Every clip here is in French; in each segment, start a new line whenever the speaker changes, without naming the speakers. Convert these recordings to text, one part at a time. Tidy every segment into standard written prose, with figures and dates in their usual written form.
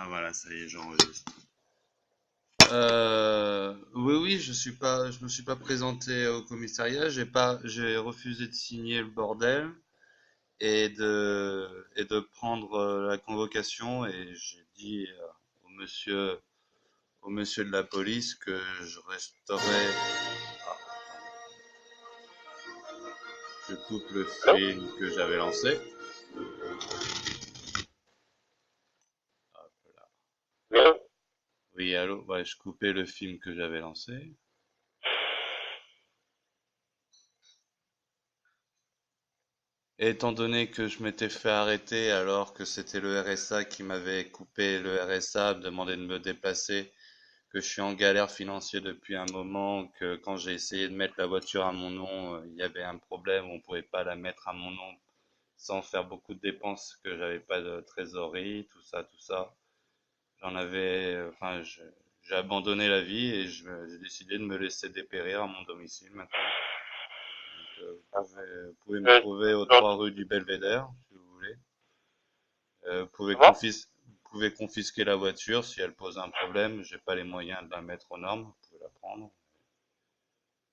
Voilà, ça y est, j'enregistre. Oui, oui, je me suis pas présenté au commissariat. J'ai refusé de signer le bordel et de prendre la convocation. Et j'ai dit au monsieur de la police que je resterai. Ah, je coupe le
Allô?
film que j'avais lancé. Hop là.
Allô.
Oui, allô. Ouais, je coupais le film que j'avais lancé. Et étant donné que je m'étais fait arrêter alors que c'était le RSA qui m'avait coupé le RSA, me demandait de me déplacer, que je suis en galère financière depuis un moment, que quand j'ai essayé de mettre la voiture à mon nom, il y avait un problème, on pouvait pas la mettre à mon nom sans faire beaucoup de dépenses, que j'avais pas de trésorerie, tout ça, tout ça. J'en avais, j'ai abandonné la vie et j'ai décidé de me laisser dépérir à mon domicile maintenant. Donc, vous pouvez me
Euh,
trouver aux
non,
3 rue du Belvédère, si vous voulez.
comment?
Vous pouvez confisquer la voiture si elle pose un problème. J'ai pas les moyens de la mettre aux normes. Vous pouvez la prendre.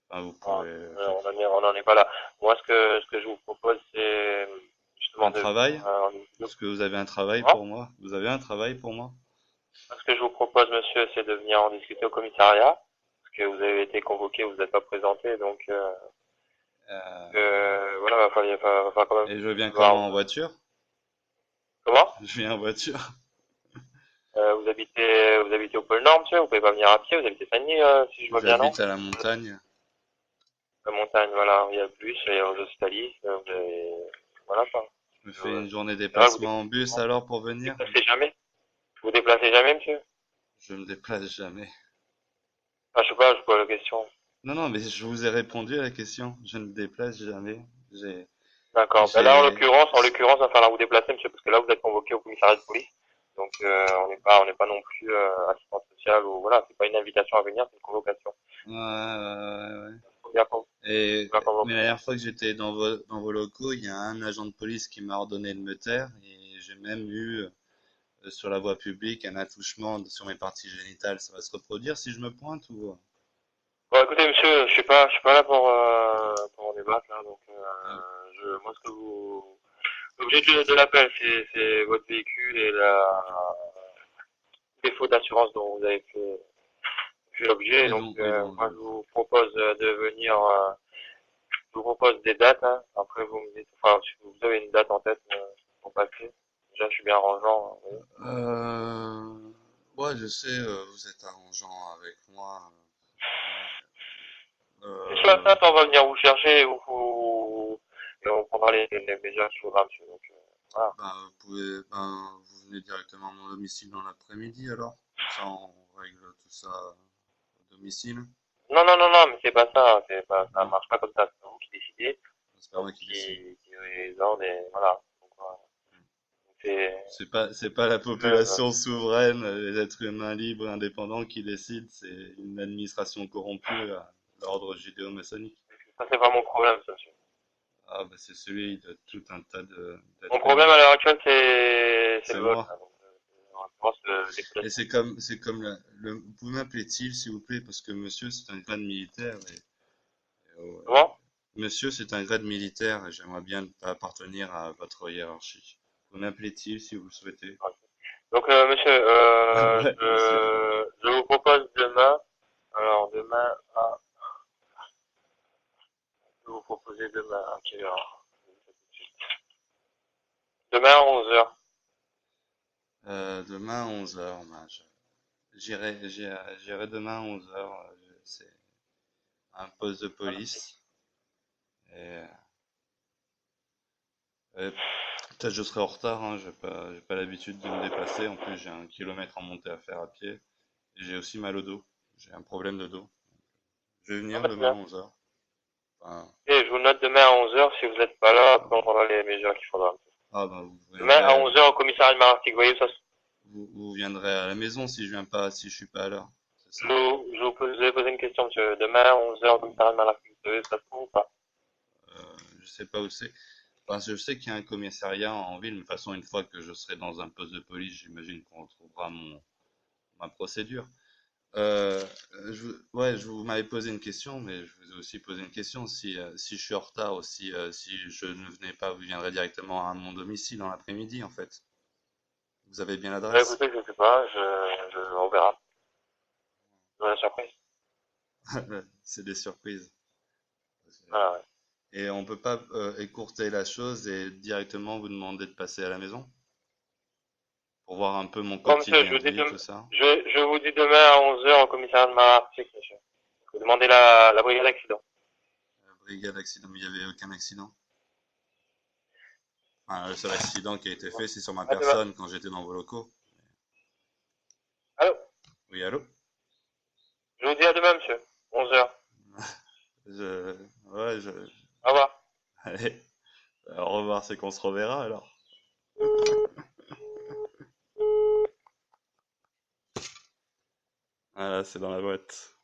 Enfin, vous
Ah,
pouvez faire
on en est pas là. Moi, ce que je vous propose, c'est justement
un
de venir.
travail. Est-ce que vous avez un travail
Comment?
pour moi? Vous avez un travail pour moi?
Ce que je vous propose, monsieur, c'est de venir en discuter au commissariat, parce que vous avez été convoqué, vous n'êtes pas présenté, donc
Euh,
voilà, va falloir quand même
et je viens
voir.
comment en voiture?
Comment?
Je viens en voiture.
Vous habitez au pôle Nord, monsieur. Vous pouvez pas venir à pied. Vous habitez Saint-Denis, si je vois bien, non?
J'habite à la montagne.
La montagne, voilà. Il y a le bus, il y a les Hostalis, voilà quoi.
Je me fais
Euh,
une journée
là, vous
déplacement en bus alors pour
vous
venir?
déplacez jamais? Vous déplacez jamais, monsieur?
Je me déplace jamais.
Ah, je sais pas, je pose la question.
Non, non, mais je vous ai répondu à la question. Je ne me déplace jamais. J'ai,
D'accord. Ben là,
j'ai,
en l'occurrence, il va falloir vous déplacer, monsieur, parce que là, vous êtes convoqué au commissariat de police. Donc, on n'est pas non plus assistante sociale ou voilà, c'est pas une invitation à venir, c'est une convocation.
ouais, ouais, ouais.
Faut bien,
Et,
bien
mais la
convoquer.
dernière fois que j'étais dans vos locaux, il y a un agent de police qui m'a ordonné de me taire et j'ai même eu sur la voie publique un attouchement sur mes parties génitales. Ça va se reproduire si je me pointe ou...
Bon, écoutez, monsieur, je suis pas là pour en débattre, là, donc,
euh,
moi, l'objet de l'appel, c'est votre véhicule et la défaut d'assurance dont vous avez fait l'objet. Donc,
oui, bon,
moi, je vous propose de venir, je vous propose des dates, hein. Après, vous me dites, enfin, si vous avez une date en tête, pour passer. Déjà, je suis bien arrangeant, hein, oui.
ouais, je sais, vous êtes arrangeant avec moi.
Et sur la
Euh,
date, on va venir vous chercher et on prendra les mesures qu'il faudra, monsieur. Donc, voilà.
vous venez directement à mon domicile dans l'après-midi alors. Comme ça, on règle tout ça au domicile.
Non, mais c'est pas ça. Ça
Non,
marche pas comme ça. C'est vous qui décidez.
c'est pas
C'est
moi
vous
qui décide.
qui les ordres et voilà. Donc, voilà. Donc,
C'est pas la
euh,
population souveraine, les êtres humains libres, indépendants qui décident, c'est une administration corrompue à l'ordre judéo-maçonnique.
ça, c'est pas mon problème, ça, monsieur.
Ah, bah, c'est celui de tout un tas
Mon
d'êtres
problème
humains.
à l'heure actuelle, c'est
C'est
le vôtre,
moi.
hein. Donc, en l'occurrence, les
Et
populations.
c'est comme vous pouvez m'appeler Thiel, s'il vous plaît, parce que monsieur, c'est un grade militaire
Comment?
monsieur, c'est un grade militaire et j'aimerais bien ne pas appartenir à votre hiérarchie. Vous m'appelez Thiel si vous le souhaitez.
Donc, monsieur,
Ouais, monsieur.
je vous propose demain. Alors, demain je vais vous proposer demain à quelle heure? Demain à 11 heures.
Demain à 11 heures. J'irai demain à 11 heures. C'est un poste de police. Et, peut-être je serai en retard, hein, j'ai pas l'habitude de me déplacer. En plus, j'ai 1 kilomètre en montée à faire à pied. Et j'ai aussi mal au dos. J'ai un problème de dos. Je vais
Ah,
venir
bah, c'est
demain à
bien.
11 heures. Enfin,
Et je vous note demain à 11 heures. Si vous n'êtes pas là, après on prendra les mesures qu'il faudra.
vous
Demain à
viendrez,
11 heures au commissariat de Marastic. Vous voyez, ça,
vous viendrez à la maison si je viens pas, si je suis pas à l'heure. C'est ça?
je vais poser une question, monsieur. Demain à 11 heures au commissariat de Marastic. Vous savez, ça se trouve ou pas?
Je sais pas où c'est. Parce que je sais qu'il y a un commissariat en ville, mais de toute façon, une fois que je serai dans un poste de police, j'imagine qu'on retrouvera ma procédure. Euh, ouais, je vous m'avez posé une question, mais je vous ai aussi posé une question. Si je suis en retard aussi, si je ne venais pas, vous viendrez directement à mon domicile dans l'après-midi, en fait. Vous avez bien
Bah,
l'adresse?
écoutez, je sais pas, on verra. Dans la surprise.
C'est des surprises.
Voilà, ouais.
Et on peut pas écourter la chose et directement vous demander de passer à la maison pour voir un peu mon
Bon, monsieur, je
quotidien
vous
de
dis
vie, tout ça.
je vous dis demain à 11 heures au commissariat de Marartic, monsieur. Vous demandez la brigade d'accident.
Brigade accident, mais il n'y avait aucun accident. Enfin, le seul accident qui a été fait, c'est sur ma
À demain.
personne quand j'étais dans vos locaux.
Allô?
Oui, allô?
Je vous dis à demain, monsieur. 11 heures.
Je... Ouais, je...
Au revoir.
Allez, au revoir, c'est qu'on se reverra alors. Voilà, c'est dans la boîte.